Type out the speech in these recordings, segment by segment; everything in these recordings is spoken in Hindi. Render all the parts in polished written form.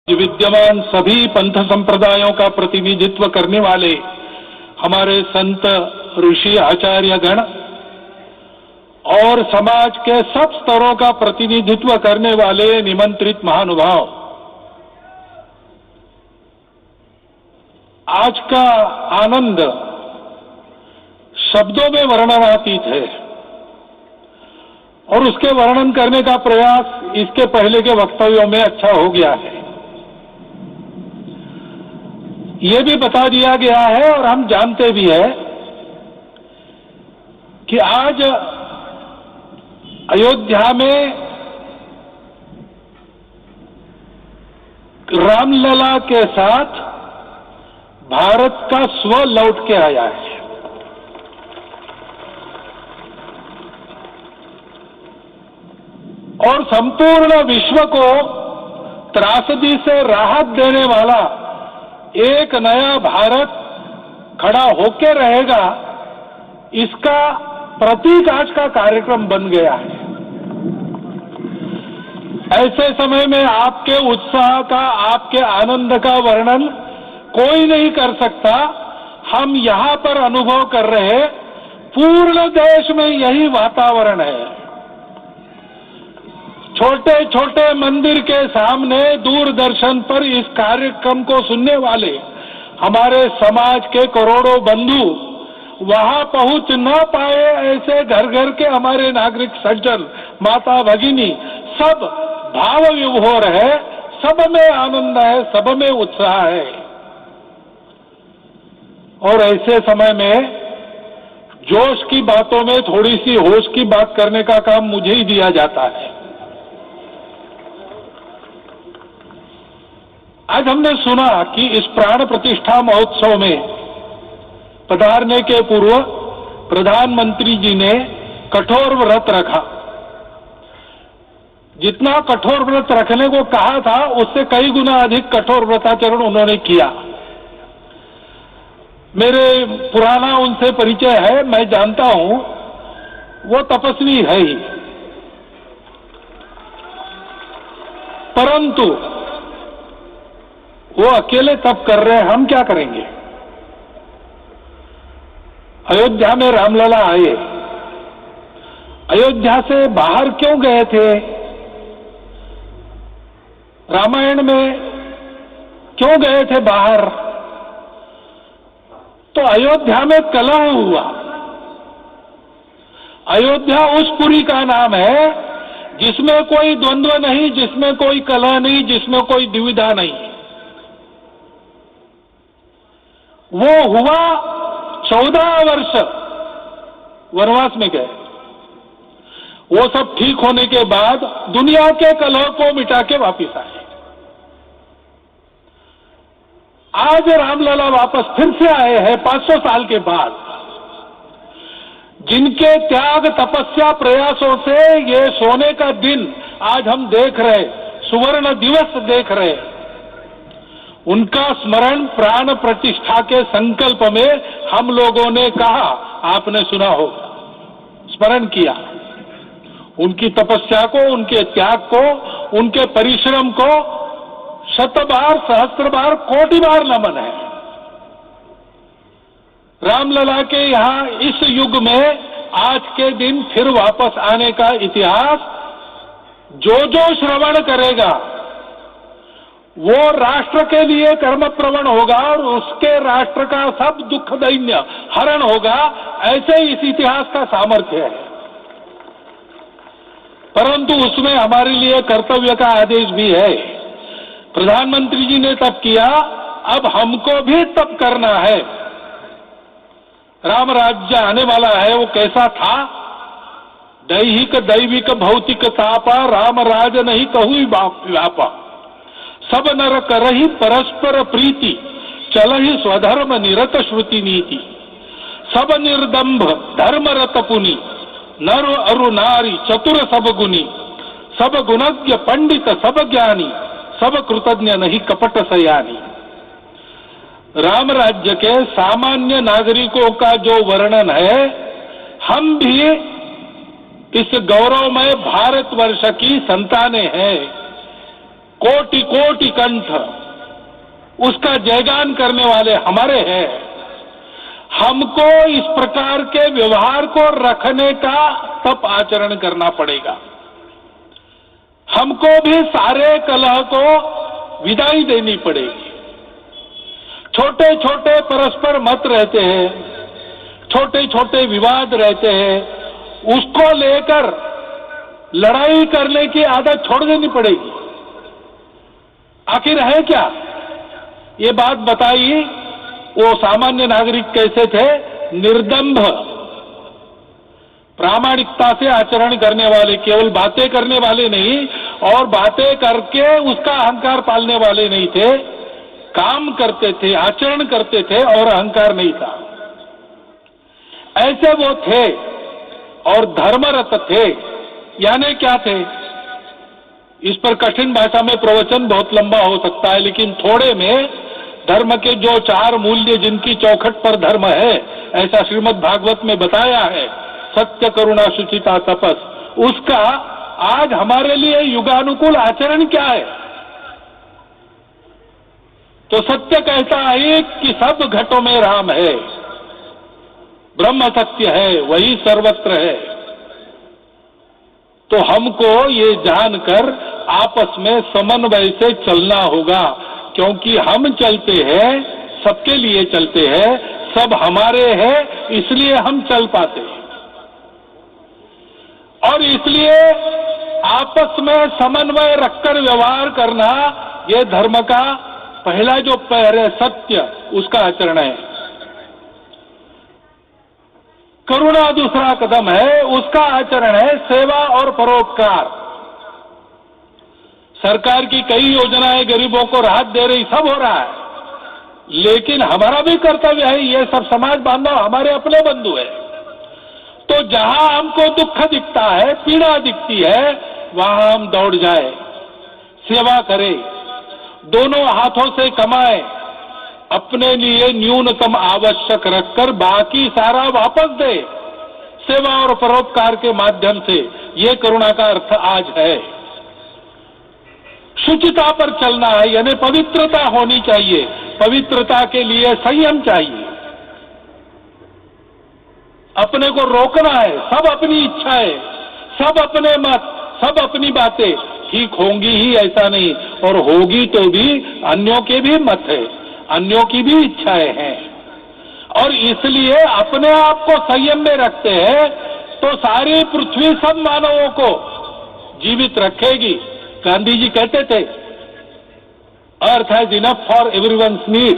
विद्यमान सभी पंथ संप्रदायों का प्रतिनिधित्व करने वाले हमारे संत ऋषि आचार्य गण और समाज के सब स्तरों का प्रतिनिधित्व करने वाले निमंत्रित महानुभाव, आज का आनंद शब्दों में वर्णनातीत है और उसके वर्णन करने का प्रयास इसके पहले के वक्तव्यों में अच्छा हो गया है। ये भी बता दिया गया है और हम जानते भी हैं कि आज अयोध्या में रामलला के साथ भारत का स्व लौट के आया है। और संपूर्ण विश्व को त्रासदी से राहत देने वाला एक नया भारत खड़ा होकर रहेगा, इसका प्रतीक आज का कार्यक्रम बन गया है। ऐसे समय में आपके उत्साह का, आपके आनंद का वर्णन कोई नहीं कर सकता। हम यहां पर अनुभव कर रहे, पूर्ण देश में यही वातावरण है। छोटे छोटे मंदिर के सामने दूरदर्शन पर इस कार्यक्रम को सुनने वाले हमारे समाज के करोड़ों बंधु वहां पहुंच न पाए, ऐसे घर घर के हमारे नागरिक सज्जन, माता भगिनी सब भाव विभोर है, सब में आनंद है, सब में उत्साह है। और ऐसे समय में जोश की बातों में थोड़ी सी होश की बात करने का काम मुझे ही दिया जाता है। आज हमने सुना कि इस प्राण प्रतिष्ठा महोत्सव में पधारने के पूर्व प्रधानमंत्री जी ने कठोर व्रत रखा। जितना कठोर व्रत रखने को कहा था, उससे कई गुना अधिक कठोर व्रताचरण उन्होंने किया। मेरे पुराना उनसे परिचय है, मैं जानता हूं वो तपस्वी है ही, परंतु वो अकेले तप कर रहे हैं, हम क्या करेंगे। अयोध्या में रामलला आए, अयोध्या से बाहर क्यों गए थे, रामायण में क्यों गए थे बाहर, तो अयोध्या में कलह हुआ। अयोध्या उस पुरी का नाम है जिसमें कोई द्वंद्व नहीं, जिसमें कोई कलह नहीं, जिसमें कोई दुविधा नहीं। वो हुआ 14 वर्ष वनवास में गए। वो सब ठीक होने के बाद दुनिया के कलह को मिटा के वापिस आए। आज रामलला वापस फिर से आए हैं 500 साल के बाद। जिनके त्याग, तपस्या, प्रयासों से ये सोने का दिन आज हम देख रहे, सुवर्ण दिवस देख रहे, उनका स्मरण प्राण प्रतिष्ठा के संकल्प में हम लोगों ने कहा, आपने सुना होगा, स्मरण किया। उनकी तपस्या को, उनके त्याग को, उनके परिश्रम को शत बार, सहस्त्र बार, कोटि बार नमन है। रामलला के यहां इस युग में आज के दिन फिर वापस आने का इतिहास जो जो श्रवण करेगा वो राष्ट्र के लिए कर्मप्रवण होगा और उसके राष्ट्र का सब दुख दैन्य हरण होगा। ऐसे इस इतिहास का सामर्थ्य है। परंतु उसमें हमारे लिए कर्तव्य का आदेश भी है। प्रधानमंत्री जी ने तप किया, अब हमको भी तप करना है। राम राज्य आने वाला है, वो कैसा था, दैहिक दैविक भौतिक तापा, राम राज नहीं कहूँ व्यापा, सब नर करहि परस्पर प्रीति, चलहि स्वधर्म निरत श्रुति नीति, सब निर्दंभ धर्म रत पुनि, नर अरु नारी चतुर सब गुनी, सब गुणज्ञ पंडित सब ज्ञानी, सब कृतज्ञ नहीं कपट सयानी। राम राज्य के सामान्य नागरिकों का जो वर्णन है, हम भी इस गौरवमय भारतवर्ष की संतानें हैं। कोटि कोटि कंठ उसका जयगान करने वाले हमारे हैं। हमको इस प्रकार के व्यवहार को रखने का तप आचरण करना पड़ेगा। हमको भी सारे कलह को विदाई देनी पड़ेगी। छोटे छोटे परस्पर मत रहते हैं, छोटे छोटे विवाद रहते हैं, उसको लेकर लड़ाई करने की आदत छोड़ देनी पड़ेगी। आखिर है क्या? ये बात बताइए, वो सामान्य नागरिक कैसे थे? निर्दंभ, प्रामाणिकता से आचरण करने वाले, केवल बातें करने वाले नहीं और बातें करके उसका अहंकार पालने वाले नहीं थे, काम करते थे, आचरण करते थे और अहंकार नहीं था। ऐसे वो थे और धर्मरत थे। यानी क्या थे? इस पर कठिन भाषा में प्रवचन बहुत लंबा हो सकता है, लेकिन थोड़े में धर्म के जो 4 मूल्य जिनकी चौखट पर धर्म है, ऐसा श्रीमद् भागवत में बताया है, सत्य, करुणा, शुचिता, तपस, उसका आज हमारे लिए युगानुकूल आचरण क्या है? तो सत्य कहता है कि सब घटों में राम है, ब्रह्म सत्य है, वही सर्वत्र है। तो हमको ये जानकर आपस में समन्वय से चलना होगा, क्योंकि हम चलते हैं, सबके लिए चलते हैं, सब हमारे हैं, इसलिए हम चल पाते हैं। और इसलिए आपस में समन्वय रखकर व्यवहार करना, ये धर्म का पहला जो पैर है, सत्य, उसका आचरण है। करुणा दूसरा कदम है, उसका आचरण है सेवा और परोपकार। सरकार की कई योजनाएं गरीबों को राहत दे रही, सब हो रहा है, लेकिन हमारा भी कर्तव्य है, ये सब समाज बांधव हमारे अपने बंधु है। तो जहां हमको दुख दिखता है, पीड़ा दिखती है, वहां हम दौड़ जाए, सेवा करें, दोनों हाथों से कमाए, अपने लिए न्यूनतम आवश्यक रखकर बाकी सारा वापस दे, सेवा और परोपकार के माध्यम से। ये करुणा का अर्थ आज है। शुचिता पर चलना है, यानी पवित्रता होनी चाहिए। पवित्रता के लिए संयम चाहिए, अपने को रोकना है। सब अपनी इच्छाएं, सब अपने मत, सब अपनी बातें ठीक होंगी ही ऐसा नहीं, और होगी तो भी अन्यों के भी मत है, अन्यों की भी इच्छाएं हैं। और इसलिए अपने आप को संयम में रखते हैं तो सारी पृथ्वी सब मानवों को जीवित रखेगी। गांधी जी कहते थे, earth has enough for everyone's need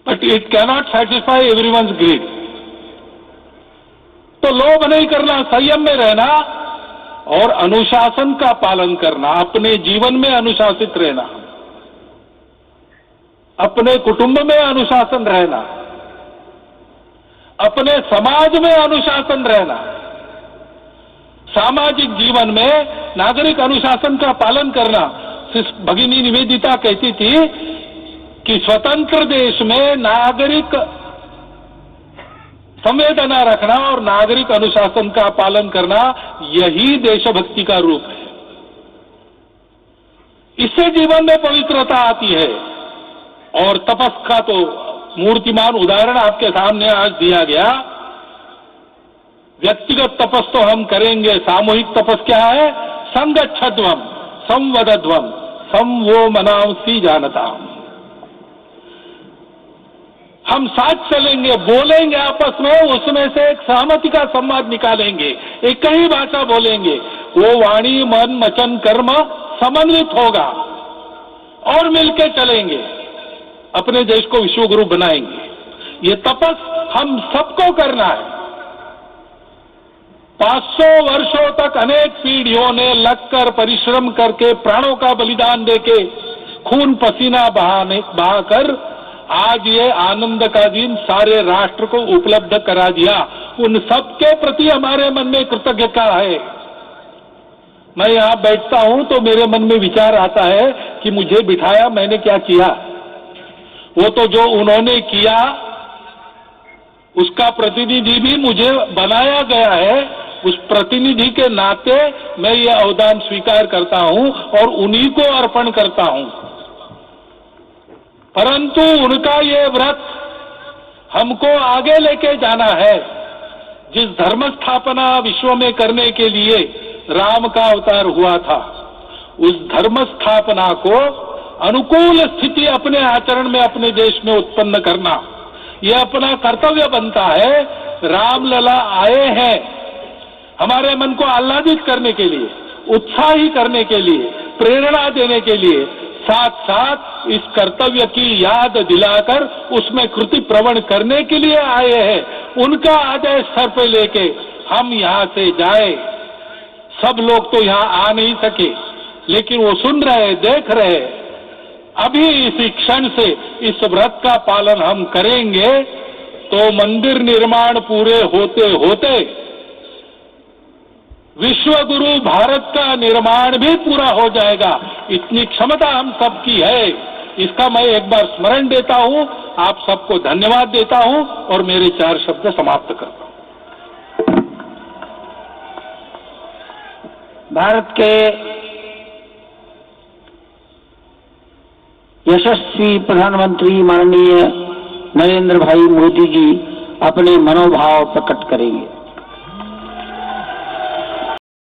but it cannot satisfy everyone's greed. तो लोभ नहीं करना, संयम में रहना और अनुशासन का पालन करना, अपने जीवन में अनुशासित रहना, अपने कुटुंब में अनुशासन रहना, अपने समाज में अनुशासन रहना। सामाजिक जीवन में नागरिक अनुशासन का पालन करना। भगिनी निवेदिता कहती थी कि स्वतंत्र देश में नागरिक संवेदना रखना और नागरिक अनुशासन का पालन करना, यही देशभक्ति का रूप है। इससे जीवन में पवित्रता आती है। और तपस का तो मूर्तिमान उदाहरण आपके सामने आज दिया गया। व्यक्तिगत तपस तो हम करेंगे, सामूहिक तपस क्या है? संगच्छध्वम संवदध्वम संवो मनांसी जानता। हम साथ चलेंगे, बोलेंगे आपस में, उसमें से एक सहमति का संवाद निकालेंगे, एक ही भाषा बोलेंगे, वो वाणी मन वचन कर्म समन्वित होगा और मिलके चलेंगे, अपने देश को विश्व गुरु बनाएंगे। ये तपस हम सबको करना है। 500 वर्षों तक अनेक पीढ़ियों ने लगकर परिश्रम करके, प्राणों का बलिदान देके, खून पसीना बहाकर आज ये आनंद का दिन सारे राष्ट्र को उपलब्ध करा दिया। उन सबके प्रति हमारे मन में कृतज्ञता है। मैं यहां बैठता हूं तो मेरे मन में विचार आता है कि मुझे बिठाया, मैंने क्या किया? वो तो जो उन्होंने किया उसका प्रतिनिधि भी मुझे बनाया गया है, उस प्रतिनिधि के नाते मैं ये अवदान स्वीकार करता हूं और उन्हीं को अर्पण करता हूं। परंतु उनका ये व्रत हमको आगे लेके जाना है। जिस धर्म स्थापना विश्व में करने के लिए राम का अवतार हुआ था, उस धर्म स्थापना को अनुकूल स्थिति अपने आचरण में अपने देश में उत्पन्न करना, यह अपना कर्तव्य बनता है। रामलला आए हैं हमारे मन को आह्लादित करने के लिए, उत्साही करने के लिए, प्रेरणा देने के लिए, साथ साथ इस कर्तव्य की याद दिलाकर उसमें कृति प्रवण करने के लिए आए हैं। उनका आदेश सर पे लेके हम यहाँ से जाए। सब लोग तो यहाँ आ नहीं सके, लेकिन वो सुन रहे, देख रहे। अभी इसी क्षण से इस व्रत का पालन हम करेंगे तो मंदिर निर्माण पूरे होते होते विश्व गुरु भारत का निर्माण भी पूरा हो जाएगा। इतनी क्षमता हम सबकी है। इसका मैं एक बार स्मरण देता हूं, आप सबको धन्यवाद देता हूं और मेरे 4 शब्द समाप्त करता हूं। भारत के यशस्वी प्रधानमंत्री माननीय नरेंद्र भाई मोदी जी अपने मनोभाव प्रकट करेंगे।